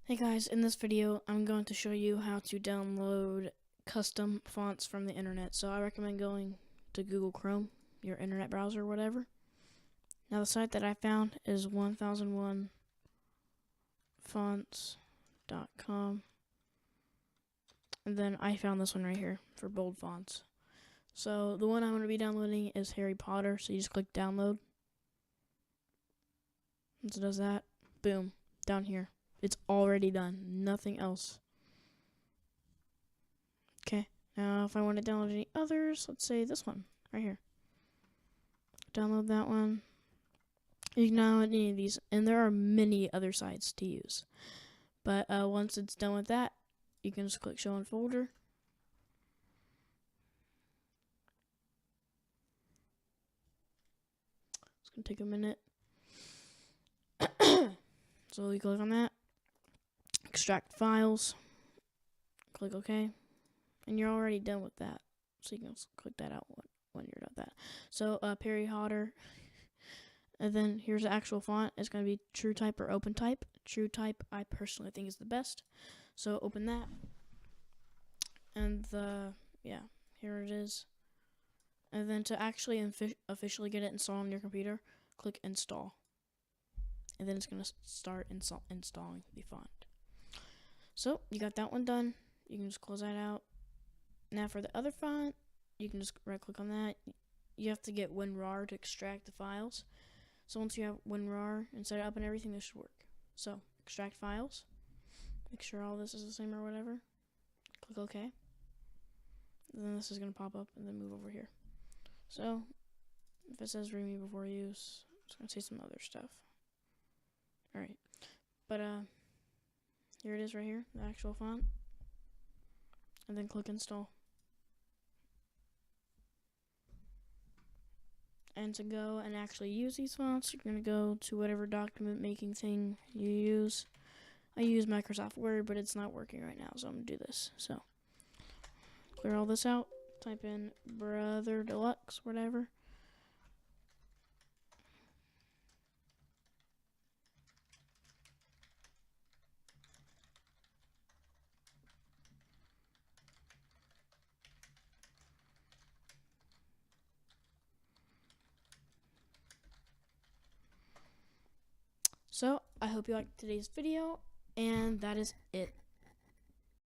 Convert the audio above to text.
Hey guys, in this video I'm going to show you how to download custom fonts from the internet. So I recommend going to Google Chrome, your internet browser or whatever. Now the site that I found is 1001fonts.com, and then I found this one right here for bold fonts. So the one I'm going to be downloading is Harry Potter, so you just click download. Once it does that, boom, down here. It's already done, nothing else. Okay, now if I want to download any others, let's say this one right here. Download that one. You can download any of these, and there are many other sites to use. But once it's done with that, you can just click show in folder. It's gonna take a minute. So you click on that, extract files, click OK, and you're already done with that. So you can just click that out when you're done with that. So Harry Potter, and then here's the actual font. It's gonna be TrueType or OpenType. TrueType I personally think is the best. So open that, and here it is. And then to actually officially get it installed on your computer, click install. And then it's going to start installing the font. So you got that one done. You can just close that out. Now for the other font, you can just right click on that. You have to get WinRAR to extract the files. So once you have WinRAR and set it up and everything, this should work. So extract files. Make sure all this is the same or whatever. Click OK. And then this is going to pop up and then move over here. So if it says read me before use, it's going to say some other stuff. Alright, but here it is right here, the actual font, and then click install. And to go and actually use these fonts, you're going to go to whatever document making thing you use. I use Microsoft Word, but it's not working right now, so I'm going to do this. So, clear all this out, type in Brother Deluxe, whatever. So, I hope you liked today's video, and that is it.